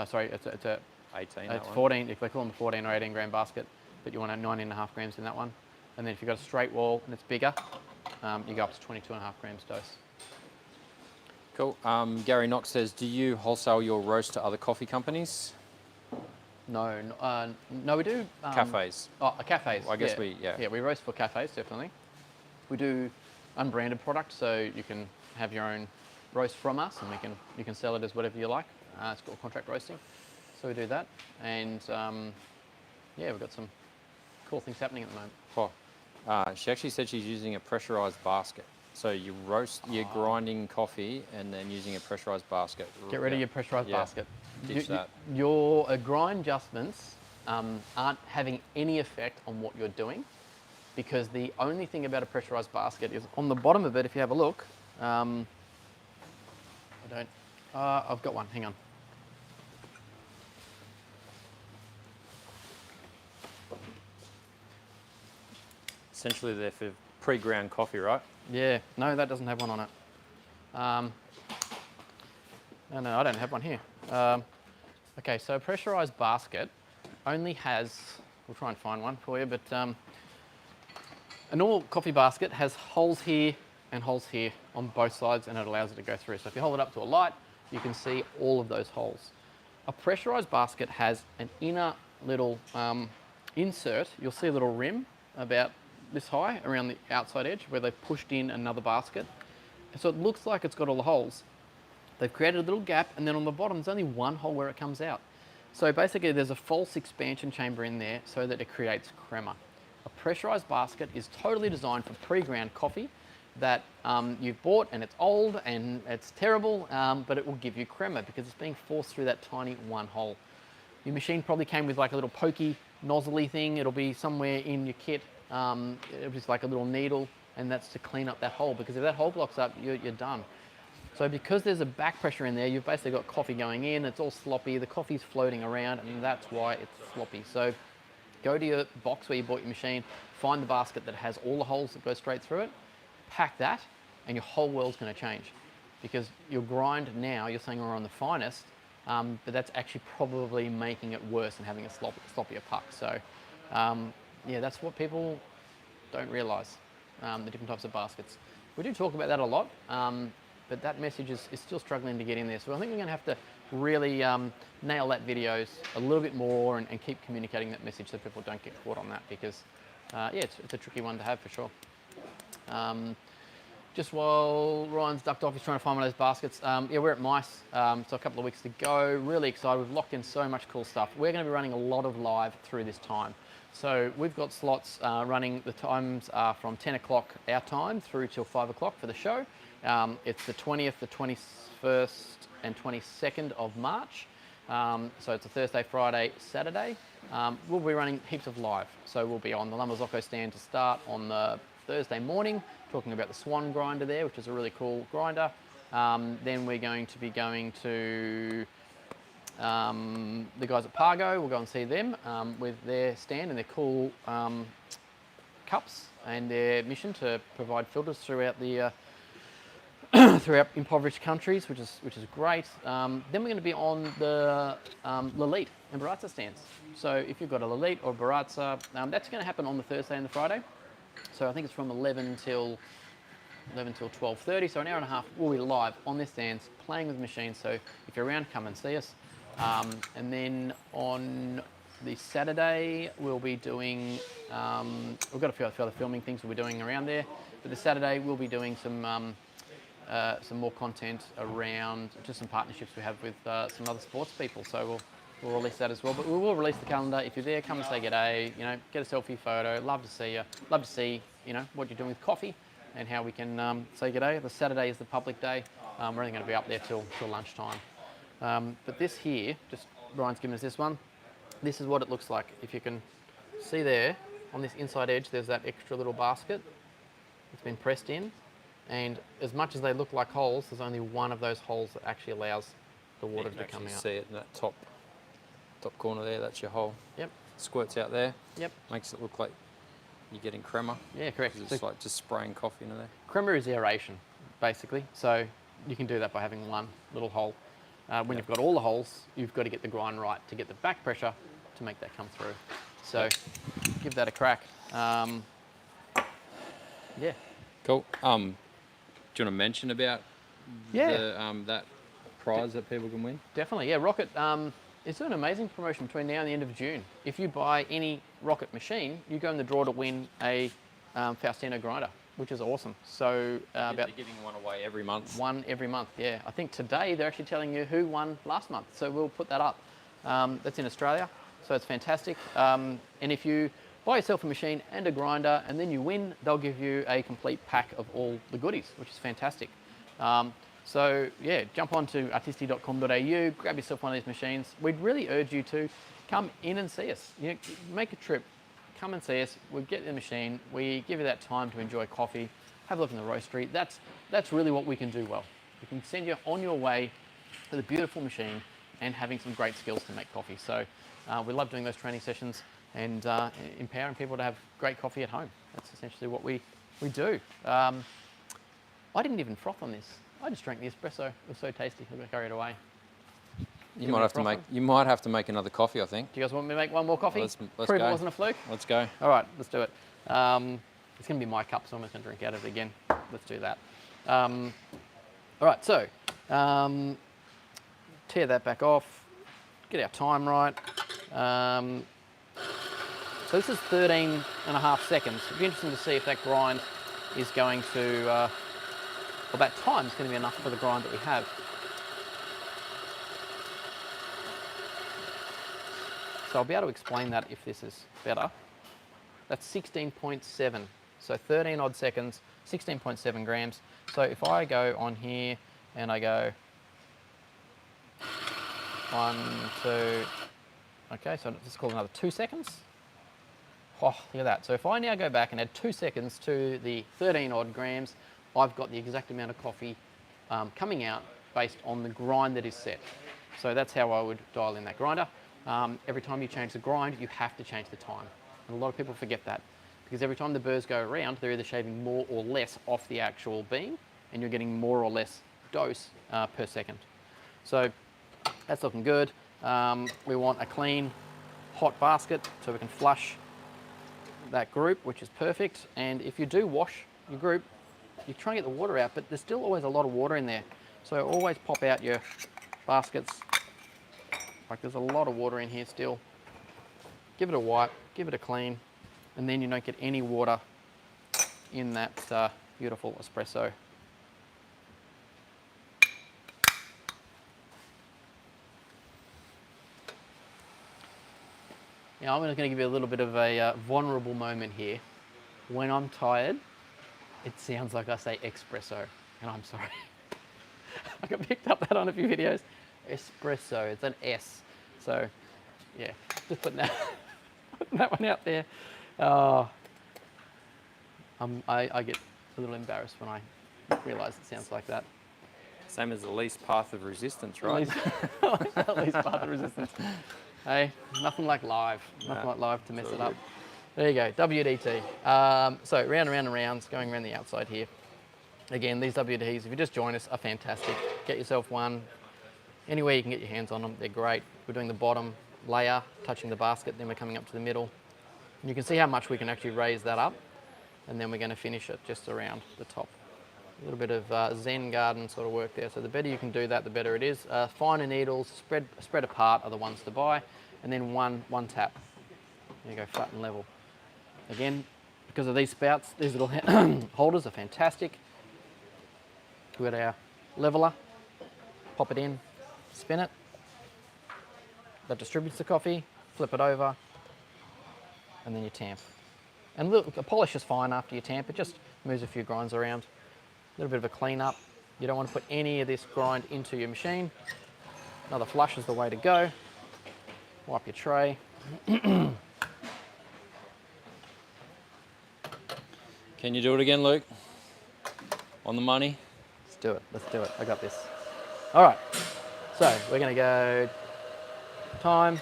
Sorry, it's a 18. it's 14. If they call them a 14 or 18 gram basket, but you want 9.5 grams in that one. And then if you've got a straight wall and it's bigger, you go up to 22.5 grams dose. Cool. Gary Knox says, do you wholesale your roast to other coffee companies? No, we do. Cafes. Oh, cafes. Well, I guess yeah. Yeah, we roast for cafes, definitely. We do unbranded products, so you can have your own roast from us, and you can sell it as whatever you like. It's called contract roasting, so we do that. And yeah, we've got some cool things happening at the moment. Oh. She actually said she's using a pressurized basket. So you roast, you're grinding coffee and then using a pressurized basket. Get rid of your pressurized basket. Ditch that. Your grind adjustments aren't having any effect on what you're doing, because the only thing about a pressurized basket is on the bottom of it. If you have a look, I've got one. Hang on. Essentially, they're for pre-ground coffee, right? Yeah. No, that doesn't have one on it. No, I don't have one here. Okay, so a pressurized basket only has, we'll try and find one for you, but a normal coffee basket has holes here and holes here on both sides, and it allows it to go through. So if you hold it up to a light, you can see all of those holes. A pressurized basket has an inner little insert. You'll see a little rim about this high around the outside edge where they've pushed in another basket. So it looks like it's got all the holes. They've created a little gap, and then on the bottom there's only one hole where it comes out. So basically there's a false expansion chamber in there so that it creates crema. A pressurized basket is totally designed for pre-ground coffee that you've bought, and it's old and it's terrible, but it will give you crema because it's being forced through that tiny one hole. Your machine probably came with like a little pokey, nozzly thing. It'll be somewhere in your kit. It'll be just like a little needle, and that's to clean up that hole, because if that hole blocks up, you're done. So because there's a back pressure in there, you've basically got coffee going in, it's all sloppy, the coffee's floating around, and that's why it's sloppy. So go to your box where you bought your machine, find the basket that has all the holes that go straight through it, pack that, and your whole world's going to change. Because your grind now, you're saying we're on the finest, but that's actually probably making it worse and having a sloppier puck. So yeah, that's what people don't realise, the different types of baskets. We do talk about that a lot, but that message is still struggling to get in there. So I think we're going to have to really nail that videos a little bit more and keep communicating that message so people don't get caught on that, because yeah, it's a tricky one to have for sure. Just while Ryan's ducked off, he's trying to find one of those baskets. Yeah, we're at Mice, so a couple of weeks to go. Really excited. We've locked in so much cool stuff. We're going to be running a lot of live through this time. So we've got slots running. The times are from 10 o'clock our time through till 5 o'clock for the show. It's the 20th, the 21st and 22nd of March. So it's a Thursday, Friday, Saturday. We'll be running heaps of live. So we'll be on the Marzocco stand to start on the Thursday morning, talking about the Swan grinder there, which is a really cool grinder. Then we're going to be going to the guys at Pargo. We'll go and see them with their stand and their cool cups and their mission to provide filters throughout the throughout impoverished countries, which is great. Then we're going to be on the Lilite and Barazza stands. So if you've got a Lilite or Barazza, that's going to happen on the Thursday and the Friday. So I think it's from 11 till 12:30. So an hour and a half. We'll be live on their stands, playing with machines. So if you're around, come and see us. And then on the Saturday, we'll be doing. We've got a few other filming things we'll be doing around there. But the Saturday, we'll be doing some more content around just some partnerships we have with some other sports people. So we'll release that as well. But we will release the calendar. If you're there, come and say g'day. You know, get a selfie photo. Love to see you. Love to see what you're doing with coffee and how we can say g'day. The Saturday is the public day. We're only going to be up there till lunchtime. But this here, just Brian's given us this one. This is what it looks like. If you can see there on this inside edge, there's that extra little basket. It's been pressed in. And as much as they look like holes, there's only one of those holes that actually allows the water to come out. You see it in that top corner there, that's your hole. Yep. Squirts out there. Yep. Makes it look like you're getting crema. Yeah, correct. It's like just spraying coffee into there. Crema is aeration, basically. So you can do that by having one little hole. When you've got all the holes, you've got to get the grind right to get the back pressure to make that come through. So give that a crack. Yeah. Cool. Do you want to mention about that prize that people can win? Definitely, yeah. Rocket is doing an amazing promotion between now and the end of June. If you buy any Rocket machine, you go in the draw to win a Faustino grinder, which is awesome. So they're giving one away every month. One every month, yeah. I think today they're actually telling you who won last month, so we'll put that up. That's in Australia, so it's fantastic. And if you buy yourself a machine and a grinder and then you win, they'll give you a complete pack of all the goodies, which is fantastic. So yeah, jump on to artisti.com.au, grab yourself one of these machines. We'd really urge you to come in and see us. Make a trip, come and see us. We'll get the machine. We give you that time to enjoy coffee, have a look in the roastery. That's really what we can do well. We can send you on your way with a beautiful machine and having some great skills to make coffee. So we love doing those training sessions and empowering people to have great coffee at home. That's essentially what we do. I didn't even froth on this. I just drank the espresso. It was so tasty. I got carried away. You might have to make another coffee, I think. Do you guys want me to make one more coffee? Let's Prove go. it wasn't a fluke? Let's go. All right, let's do it. It's going to be my cup, so I'm just going to drink out of it again. Let's do that. All right, so tear that back off. Get our time right. So this is 13 and a half seconds. It'd be interesting to see if that grind is going to, well, that time is going to be enough for the grind that we have. So I'll be able to explain that if this is better. That's 16.7. So 13 odd seconds, 16.7 grams. So if I go on here and I go 1, 2, okay, so let's call another 2 seconds. Oh, look at that. So if I now go back and add 2 seconds to the 13 odd grams, I've got the exact amount of coffee coming out based on the grind that is set. So that's how I would dial in that grinder. Every time you change the grind, you have to change the time. And a lot of people forget that because every time the burrs go around, they're either shaving more or less off the actual bean and you're getting more or less dose per second. So that's looking good. We want a clean, hot basket so we can flush that group, which is perfect. And if you do wash your group, you try and get the water out, but there's still always a lot of water in there. So always pop out your baskets. Like there's a lot of water in here still. Give it a wipe, give it a clean, and then you don't get any water in that beautiful espresso. Now I'm going to give you a little bit of a vulnerable moment here. When I'm tired, it sounds like I say espresso, and I'm sorry. I got picked up that on a few videos. Espresso, it's an S. So yeah, just putting that, putting that one out there. I get a little embarrassed when I realise it sounds like that. Same as the least path of resistance, right? At least path of resistance. Hey, nothing like live. Nothing like live to mess it up. There you go, WDT. So round and round and rounds, going around the outside here. Again, these WDTs, if you just join us, are fantastic. Get yourself one. Anywhere you can get your hands on them, they're great. We're doing the bottom layer, touching the basket, then we're coming up to the middle. And you can see how much we can actually raise that up. And then we're going to finish it just around the top. A little bit of Zen garden sort of work there. So the better you can do that, the better it is. Finer needles, spread apart are the ones to buy. And then one tap. There you go, flat and level. Again, because of these spouts, these little holders are fantastic. We've got our leveler, pop it in, spin it. That distributes the coffee, flip it over, and then you tamp. And look, a polish is fine after you tamp, it just moves a few grinds around. A little bit of a clean up. You don't want to put any of this grind into your machine. Another flush is the way to go. Wipe your tray. Can you do it again, Luke? On the money? Let's do it, let's do it. I got this. All right, so we're gonna go time.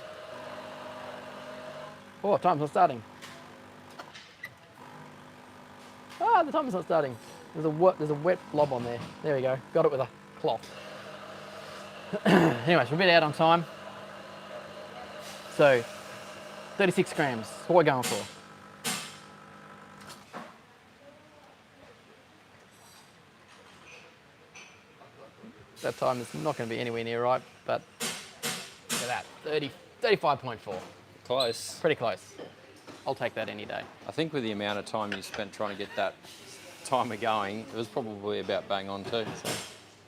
Oh, time's not starting. Ah, the timer's not starting. There's a wet blob on there. There we go. Got it with a cloth. Anyways, we're a bit out on time. So, 36 grams. What we're going for. That time is not going to be anywhere near right, but look at that. 35.4. Close. Pretty close. I'll take that any day. I think with the amount of time you spent trying to get that timer going, it was probably about bang on too. So.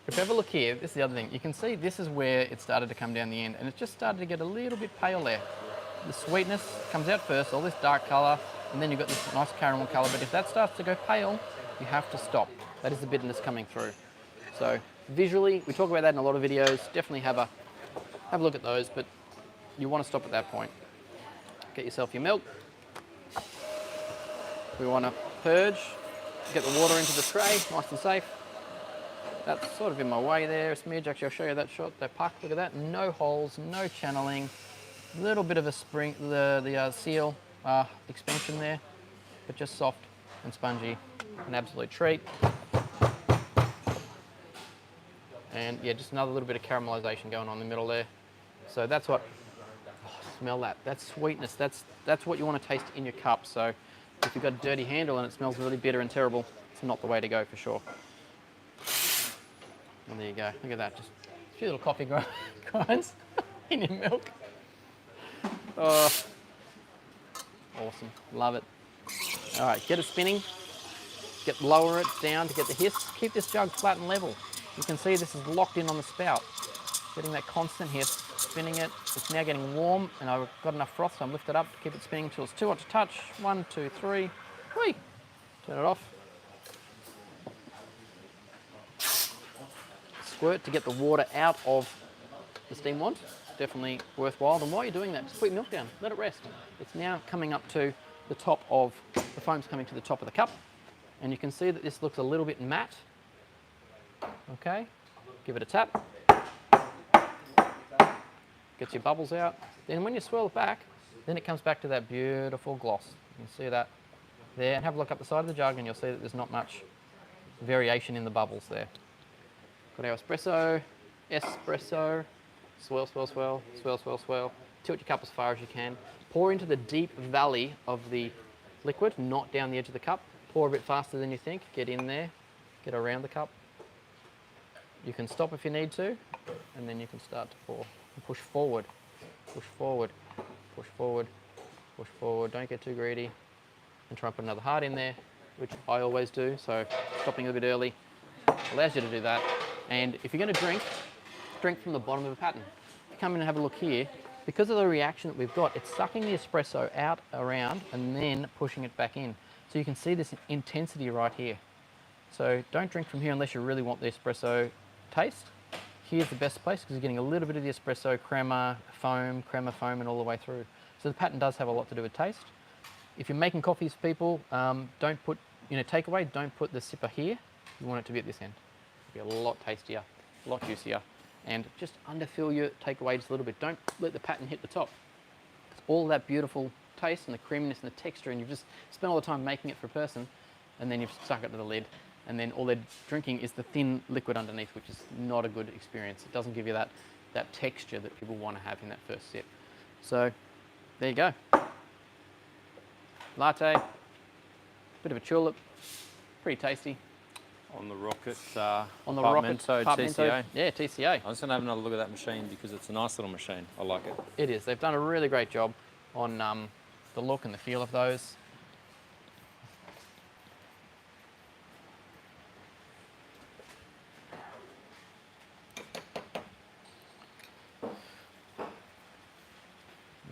If you have a look here, this is the other thing. You can see this is where it started to come down the end, and it's just started to get a little bit pale there. The sweetness comes out first, all this dark colour, and then you've got this nice caramel colour, but if that starts to go pale, you have to stop. That is the bitterness coming through. So visually, we talk about that in a lot of videos. Definitely have a look at those, but you want to stop at that point. Get yourself your milk. We want to purge, get the water into the tray, nice and safe. That's sort of in my way there, a smidge. Actually, I'll show you that shot, that puck. Look at that, no holes, no channeling. A little bit of a spring, the seal expansion there, but just soft and spongy, an absolute treat. And yeah, just another little bit of caramelization going on in the middle there. So that's what, oh, smell that. That's sweetness. That's what you want to taste in your cup. So if you've got a dirty handle and it smells really bitter and terrible, it's not the way to go for sure. And there you go. Look at that. Just a few little coffee grinds in your milk. Oh, awesome. Love it. All right, get it spinning. Lower it down to get the hiss. Keep this jug flat and level. You can see this is locked in on the spout. Getting that constant hiss, spinning it. It's now getting warm, and I've got enough froth, so I'm lifted up to keep it spinning until it's too hot to touch. 1, 2, 3. Whee! Turn it off. Squirt to get the water out of the steam wand. Definitely worthwhile. And while you're doing that, just put your milk down. Let it rest. It's now coming up to the top of, the foam's coming to the top of the cup. And you can see that this looks a little bit matte. Okay, give it a tap. Gets your bubbles out. Then when you swirl it back, then it comes back to that beautiful gloss. You can see that there. And have a look up the side of the jug and you'll see that there's not much variation in the bubbles there. Got our espresso, swirl, swirl, swirl, swirl, swirl, swirl. Tilt your cup as far as you can. Pour into the deep valley of the liquid, not down the edge of the cup. Pour a bit faster than you think, get in there. get around the cup. You can stop if you need to, and then you can start to pour. And push forward, push forward, push forward, push forward. Don't get too greedy. And try and put another heart in there, which I always do. So stopping a bit early allows you to do that. And if you're going to drink from the bottom of a pattern. If you come in and have a look here, because of the reaction that we've got, it's sucking the espresso out around and then pushing it back in. So you can see this intensity right here. So don't drink from here unless you really want the espresso taste. Here's the best place because you're getting a little bit of the espresso crema foam, and all the way through. So the pattern does have a lot to do with taste. If you're making coffees for people, don't put, takeaway, don't put the sipper here. You want it to be at this end. It'll be a lot tastier, a lot juicier. And just underfill your takeaway just a little bit. Don't let the pattern hit the top. It's all that beautiful taste and the creaminess and the texture, and you've just spent all the time making it for a person, and then you've stuck it to the lid, and then all they're drinking is the thin liquid underneath, which is not a good experience. It doesn't give you that texture that people want to have in that first sip. So there you go. Latte, bit of a tulip, pretty tasty. On the Rocket On the Rocket TCA. Yeah, TCA. I'm just going to have another look at that machine because it's a nice little machine. I like it. It is. They've done a really great job on the look and the feel of those.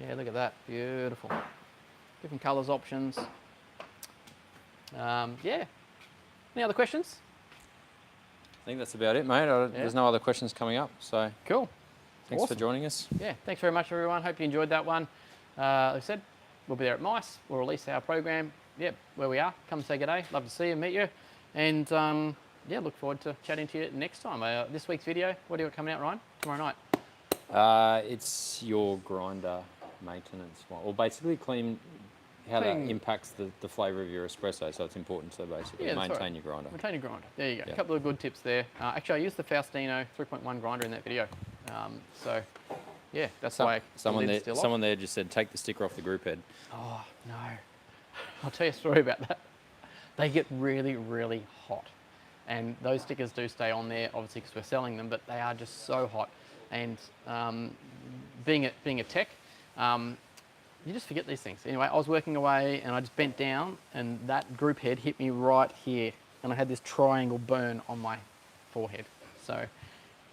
Yeah, look at that. Beautiful. Different colours, options. Yeah. Any other questions? I think that's about it, mate. There's no other questions coming up, so cool. Thanks Awesome. for joining us. Yeah, thanks very much, everyone. Hope you enjoyed that one. Like I said, we'll be there at MICE. We'll release our program. Yep, where we are. Come say good day. Love to see you, meet you. And yeah, look forward to chatting to you next time. This week's video, what do you got coming out, Ryan? Tomorrow night? It's your grinder maintenance one, or basically how that impacts the flavour of your espresso. So it's important to basically maintain your grinder. Maintain your grinder. There you go. Yeah. A couple of good tips there. Actually, I used the Faustino 3.1 grinder in that video. So yeah, that's why someone there just said take the sticker off the group head. Oh no, I'll tell you a story about that. They get really, really hot, and those stickers do stay on there, obviously because we're selling them, but they are just so hot. And being a tech, you just forget these things. Anyway, I was working away and I just bent down and that group head hit me right here, and I had this triangle burn on my forehead. So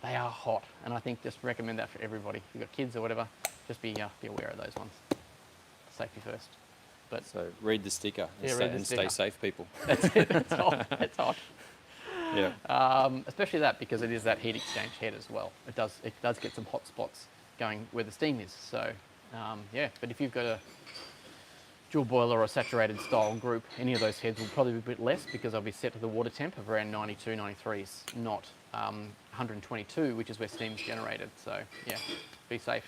they are hot, and I think just recommend that for everybody. If you've got kids or whatever, just be aware of those ones. Safety first. But so read the sticker and stay safe, people. That's it. It's hot. It's hot. Yeah. Especially that, because it is that heat exchange head as well. It does get some hot spots going where the steam is. So yeah, but if you've got a dual boiler or a saturated style group, any of those heads will probably be a bit less because they'll be set to the water temp of around 92, 93s, not 122, which is where steam's generated. So yeah, be safe.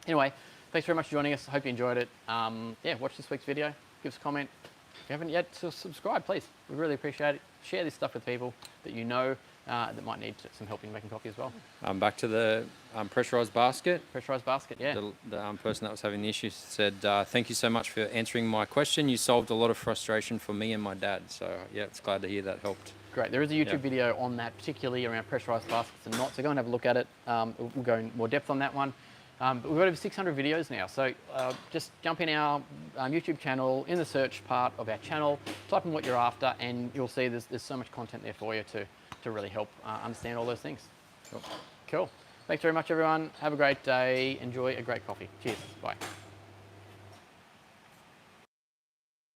Anyway, thanks very much for joining us. I hope you enjoyed it. Yeah, watch this week's video, give us a comment. If you haven't yet, subscribe, please. We really appreciate it. Share this stuff with people that you know that might need some help in making coffee as well. Back to the pressurised basket. Pressurised basket, yeah. The person that was having the issue said, thank you so much for answering my question. You solved a lot of frustration for me and my dad. So yeah, it's glad to hear that helped. Great. There is a YouTube video on that, particularly around pressurised baskets and knots. So go and have a look at it. We'll go in more depth on that one. But we've got over 600 videos now, so just jump in our YouTube channel, in the search part of our channel, type in what you're after, and you'll see there's so much content there for you to really help understand all those things. Cool. Thanks very much, everyone. Have a great day. Enjoy a great coffee. Cheers. Bye.